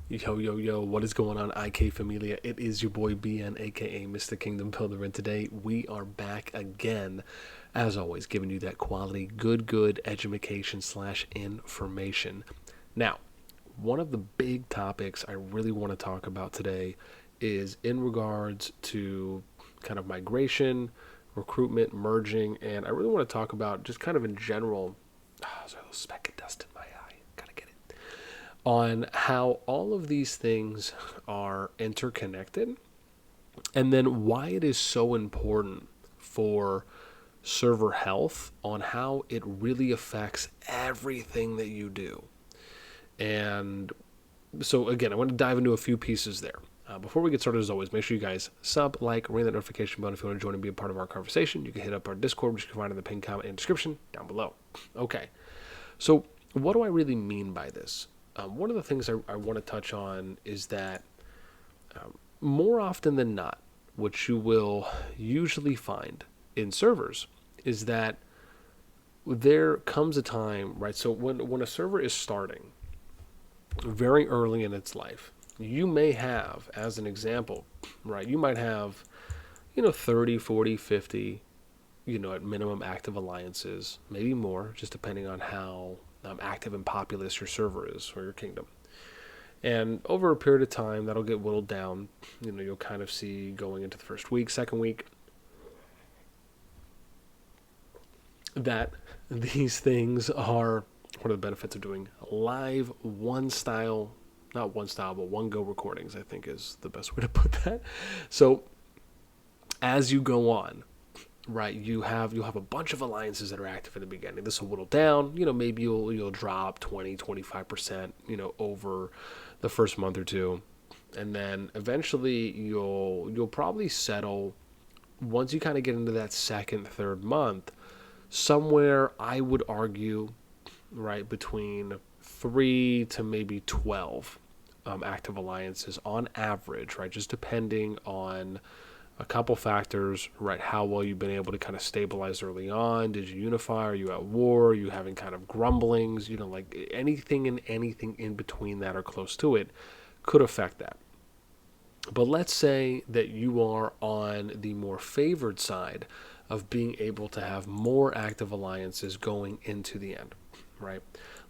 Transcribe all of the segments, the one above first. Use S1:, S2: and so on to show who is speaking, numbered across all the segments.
S1: Yo, yo, yo, what is going on, IK Familia? It is your boy BN, aka Mr. Kingdom Builder, and today we are back again, as always, giving you that quality, good education slash information. Now, one of the big topics I really want to talk about today is in regards to kind of migration, recruitment, merging, and I really want to talk about just kind of in general. There's a little speck of dust in my eye. Gotta get it on how all of these things are interconnected and then why it is so important for server health on how it really affects everything that you do. And so, again, I want to dive into a few pieces there. Before we get started, as always, make sure you guys sub, like, ring that notification button if you want to join and be a part of our conversation. You can hit up our Discord, which you can find in the pinned comment and description down below. Okay, so what do I really mean by this? One of the things I want to touch on is that more often than not, what you will usually find in servers is that there comes a time, right? So when a server is starting very early in its life, you may have, as an example, right, you might have, 30, 40, 50, at minimum active alliances, maybe more, just depending on how active and populous your server is or your kingdom. And over a period of time, that'll get whittled down. You'll kind of see going into the first week, second week, that these things are one of the benefits of doing live one style, not one style, but one go recordings, I think is the best way to put that. So as you go on, right, you'll have a bunch of alliances that are active in the beginning. This will whittle down. Maybe you'll drop 20-25%, over the first month or two, and then eventually you'll probably settle once you kind of get into that second, third month, somewhere I would argue, right, between 3 to maybe 12 active alliances on average, right, just depending on a couple factors, right? How well you've been able to kind of stabilize early on. Did you unify? Are you at war? Are you having kind of grumblings? Like anything and anything in between that or close to it could affect that. But let's say that you are on the more favored side of being able to have more active alliances going into the end, right?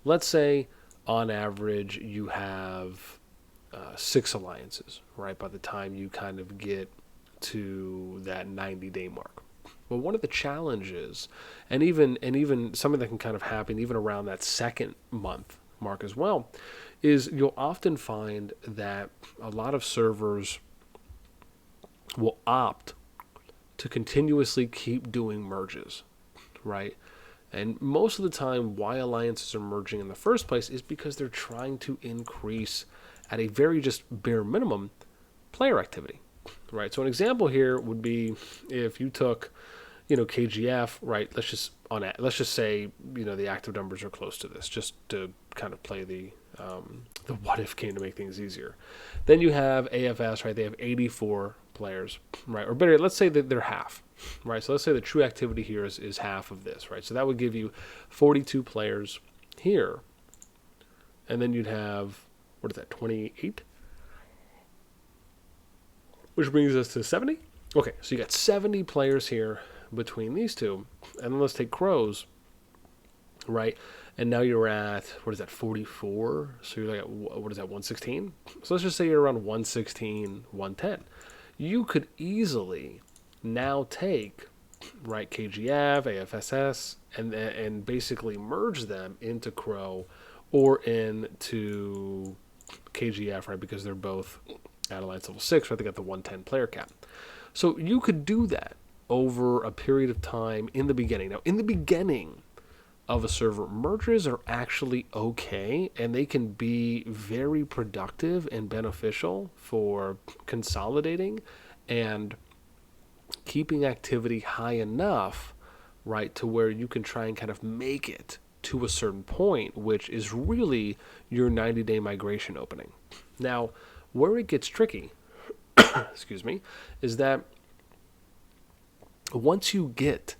S1: Let's say on average you have 6 alliances, right? By the time you kind of get to that 90-day mark. Well, one of the challenges, and even something that can kind of happen even around that second month mark as well, is you'll often find that a lot of servers will opt to continuously keep doing merges, right? And most of the time, why alliances are merging in the first place is because they're trying to increase, at a very just bare minimum, player activity. Right, so an example here would be if you took, KGF, right? Let's just say, the active numbers are close to this, just to kind of play the what if game to make things easier. Then you have AFS, right? They have 84 players, right? Or better, let's say that they're half, right? So let's say the true activity here is half of this, right? So that would give you 42 players here, and then you'd have, what is that, 28? Which brings us to 70. Okay, so you got 70 players here between these two. And then let's take Crows, right? And now you're at, what is that, 44? So you're like at, what is that, 116? So let's just say you're around 116, 110. You could easily now take, right, KGF, AFSS, and basically merge them into Crow or into KGF, right? Because they're both at Alliance Level 6, right? They got the 110 player cap. So you could do that over a period of time in the beginning. Now, in the beginning of a server, mergers are actually okay, and they can be very productive and beneficial for consolidating and keeping activity high enough, right, to where you can try and kind of make it to a certain point, which is really your 90-day migration opening. Now, where it gets tricky, excuse me, is that once you get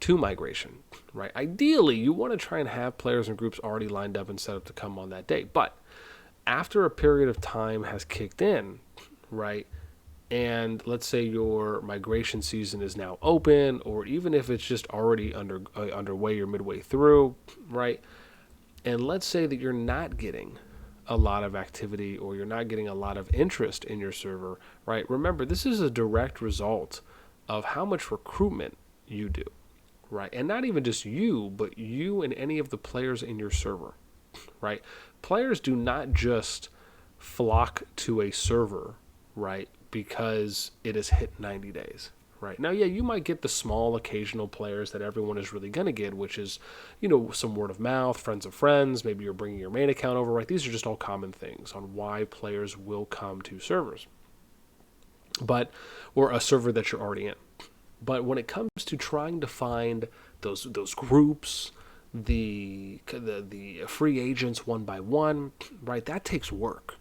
S1: to migration, right, ideally you want to try and have players and groups already lined up and set up to come on that day. But After a period of time has kicked in, right? And let's say your migration season is now open, or even if it's just already underway, you're midway through, right? And let's say that you're not getting a lot of activity or you're not getting a lot of interest in your server, right? Remember, this is a direct result of how much recruitment you do, right? And not even just you, but you and any of the players in your server, right? Players do not just flock to a server, right, because it has hit 90 days. Right. Now, yeah, you might get the small occasional players that everyone is really going to get, which is, some word of mouth, friends of friends. Maybe you're bringing your main account over, right? These are just all common things on why players will come to servers, or a server that you're already in. But when it comes to trying to find those groups, the free agents one by one, right, that takes work.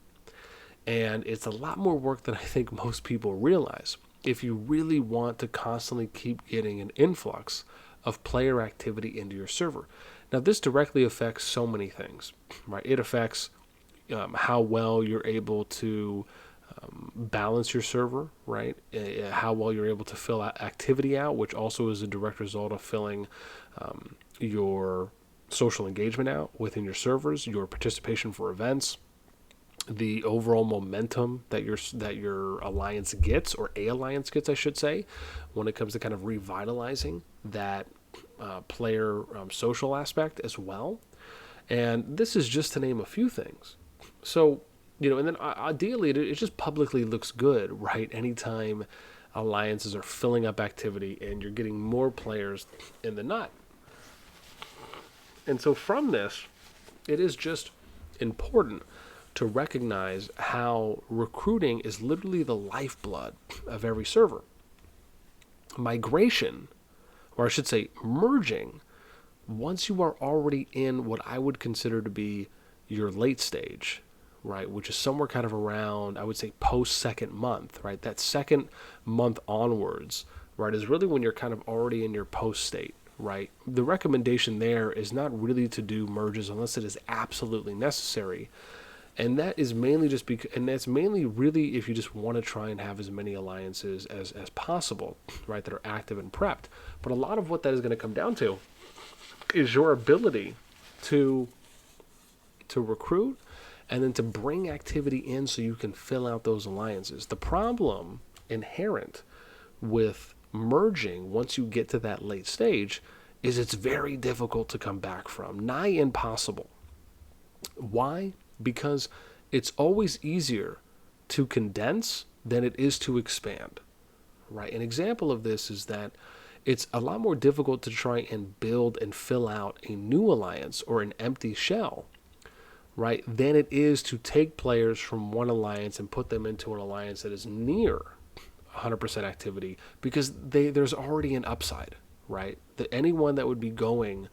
S1: And it's a lot more work than I think most people realize. If you really want to constantly keep getting an influx of player activity into your server. Now, this directly affects so many things, right? It affects how well you're able to balance your server, right? How well you're able to fill activity out, which also is a direct result of filling your social engagement out within your servers, your participation for events, the overall momentum that your alliance gets, or a alliance gets, I should say, when it comes to kind of revitalizing that player social aspect as well. And this is just to name a few things. So, and then ideally, it just publicly looks good, right? Anytime alliances are filling up activity and you're getting more players in the nut. And so from this, it is just important to recognize how recruiting is literally the lifeblood of every server. Migration, or I should say merging, once you are already in what I would consider to be your late stage, right, which is somewhere kind of around, I would say, post second month, right, that second month onwards, right, is really when you're kind of already in your post state, right. The recommendation there is not really to do merges unless it is absolutely necessary. And that is mainly just because, and that's mainly really if you just want to try and have as many alliances as possible, right, that are active and prepped. But a lot of what that is going to come down to is your ability to recruit and then to bring activity in so you can fill out those alliances. The problem inherent with merging once you get to that late stage is it's very difficult to come back from, nigh impossible. Why? Because it's always easier to condense than it is to expand, right? An example of this is that it's a lot more difficult to try and build and fill out a new alliance or an empty shell, right, than it is to take players from one alliance and put them into an alliance that is near 100% activity, because there's already an upside, right? That anyone that would be going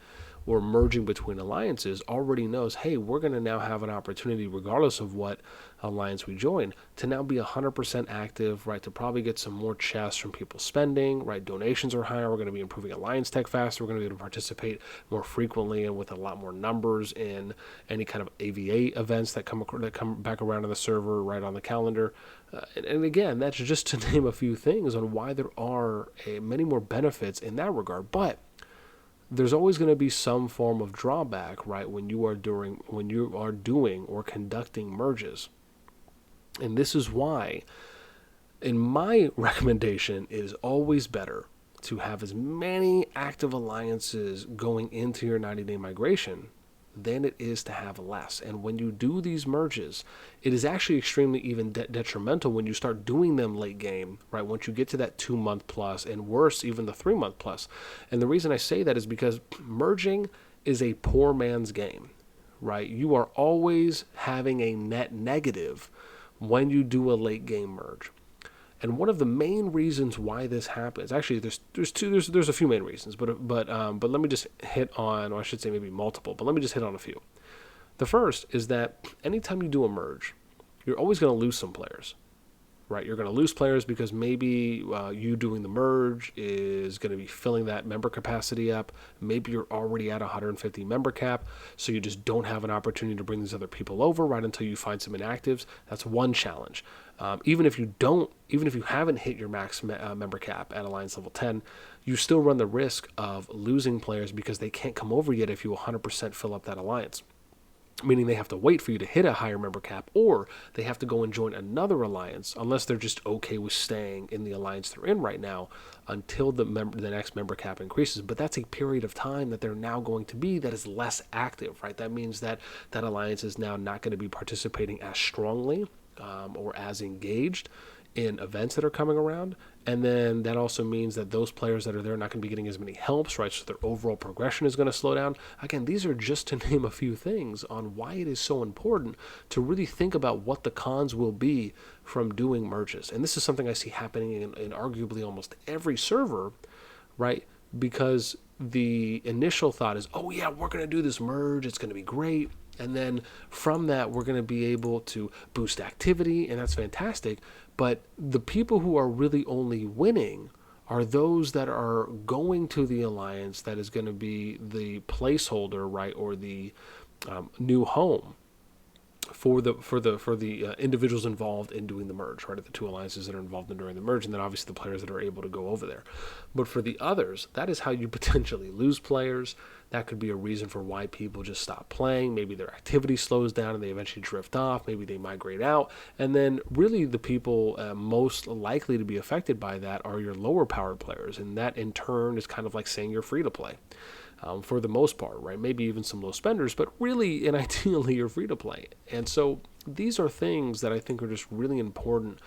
S1: or merging between alliances already knows, hey, we're going to now have an opportunity, regardless of what alliance we join, to now be 100% active, right, to probably get some more chests from people spending, right, donations are higher, we're going to be improving alliance tech faster, we're going to be able to participate more frequently and with a lot more numbers in any kind of AVA events that come back around on the server, right, on the calendar. And again, that's just to name a few things on why there are many more benefits in that regard. But there's always going to be some form of drawback, right, when you are doing or conducting merges. And this is why, in my recommendation, it is always better to have as many active alliances going into your 90-day migration than it is to have less. And when you do these merges, it is actually extremely even detrimental when you start doing them late game, right? Once you get to that 2 month plus, and worse, even the 3 month plus. And the reason I say that is because merging is a poor man's game, right? You are always having a net negative when you do a late game merge. And one of the main reasons why this happens, actually, there's a few main reasons, but let me just hit on, or I should say maybe multiple, but let me just hit on a few. The first is that anytime you do a merge, you're always going to lose some players, right? You're going to lose players because maybe you doing the merge is going to be filling that member capacity up. Maybe you're already at 150 member cap, so you just don't have an opportunity to bring these other people over right until you find some inactives. That's one challenge. Even if you haven't hit your max member cap at Alliance level 10, you still run the risk of losing players because they can't come over yet if you 100% fill up that alliance. Meaning they have to wait for you to hit a higher member cap, or they have to go and join another alliance unless they're just okay with staying in the alliance they're in right now until the next member cap increases. But that's a period of time that they're now going to be that is less active, right? That means that that alliance is now not going to be participating as strongly or as engaged in events that are coming around. And then that also means that those players that are there are not going to be getting as many helps, right? So their overall progression is going to slow down. Again, these are just to name a few things on why it is so important to really think about what the cons will be from doing merges. And this is something I see happening in arguably almost every server, right? Because the initial thought is, oh yeah, we're going to do this merge. It's going to be great. And then from that, we're going to be able to boost activity, and that's fantastic. But the people who are really only winning are those that are going to the alliance that is going to be the placeholder, right, or the new home for the individuals involved in doing the merge, right? The two alliances that are involved in doing the merge, and then obviously the players that are able to go over there. But for the others, that is how you potentially lose players. That could be a reason for why people just stop playing. Maybe their activity slows down and they eventually drift off. Maybe they migrate out. And then really the people most likely to be affected by that are your lower powered players. And that in turn is kind of like saying you're free to play. For the most part, right? Maybe even some low spenders, but really and ideally you're free to play. And so these are things that I think are just really important,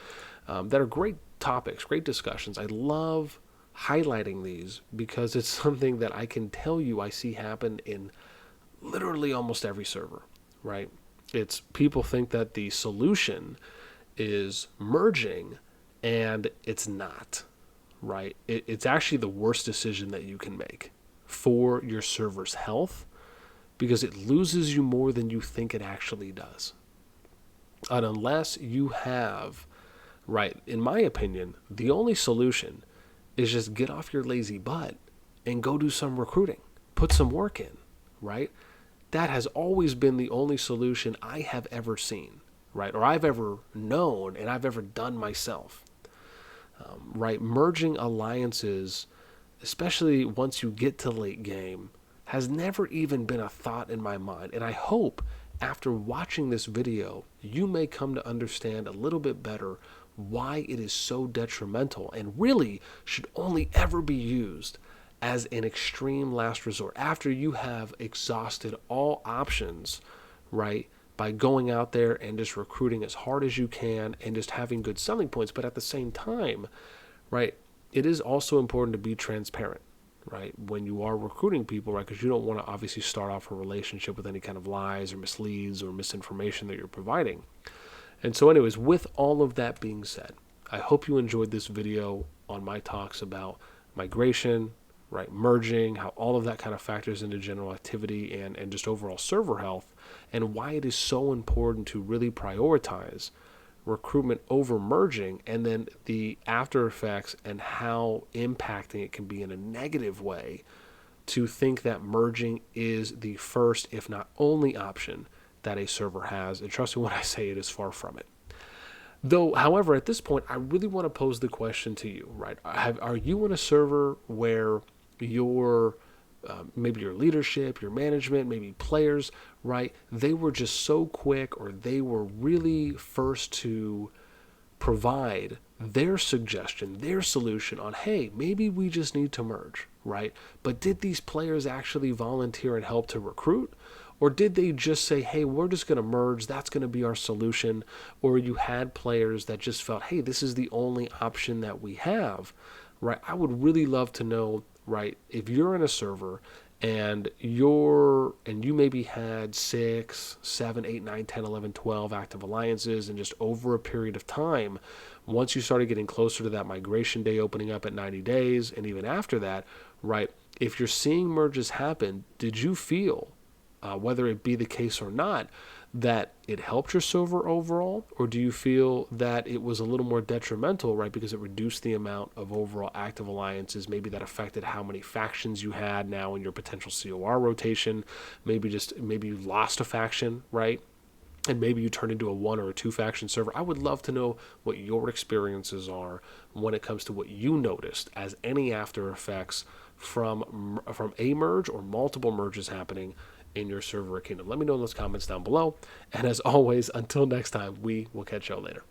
S1: that are great topics, great discussions. I love highlighting these because it's something that I can tell you I see happen in literally almost every server, right? It's people think that the solution is merging, and it's not, right? It's actually the worst decision that you can make for your server's health because it loses you more than you think it actually does. And unless you have, right, in my opinion, the only solution is just get off your lazy butt and go do some recruiting. Put some work in, right? That has always been the only solution I have ever seen, right? Or I've ever known and I've ever done myself, right? Merging alliances, especially once you get to late game, has never even been a thought in my mind. And I hope after watching this video, you may come to understand a little bit better why it is so detrimental and really should only ever be used as an extreme last resort after you have exhausted all options, right? By going out there and just recruiting as hard as you can and just having good selling points. But at the same time, right, it is also important to be transparent, right, when you are recruiting people, right, because you don't want to obviously start off a relationship with any kind of lies or misleads or misinformation that you're providing. And so anyways, with all of that being said, I hope you enjoyed this video on my talks about migration, right, merging, how all of that kind of factors into general activity and just overall server health, and why it is so important to really prioritize recruitment over merging, and then the after effects and how impacting it can be in a negative way to think that merging is the first, if not only option that a server has. And trust me when I say it is far from it. Though, however, at this point, I really want to pose the question to you, right? Are you in a server where your maybe your leadership, your management, maybe players, right, they were just so quick, or they were really first to provide their suggestion, their solution on, hey, maybe we just need to merge, right? But did these players actually volunteer and help to recruit? Or did they just say, hey, we're just going to merge, that's going to be our solution? Or you had players that just felt, hey, this is the only option that we have, right? I would really love to know, right, if you're in a server and you maybe had 6, 7, 8, 9, 10, 11, 12 active alliances, and just over a period of time, once you started getting closer to that migration day opening up at 90 days, and even after that, right, if you're seeing merges happen, did you feel, whether it be the case or not, that it helped your server overall, or do you feel that it was a little more detrimental, right? Because it reduced the amount of overall active alliances. Maybe that affected how many factions you had now in your potential COR rotation. Maybe you lost a faction, right? And maybe you turn into a one or a two faction server. I would love to know what your experiences are when it comes to what you noticed as any after effects from a merge or multiple merges happening in your server or kingdom. Let me know in those comments down below. And as always, until next time, we will catch y'all later.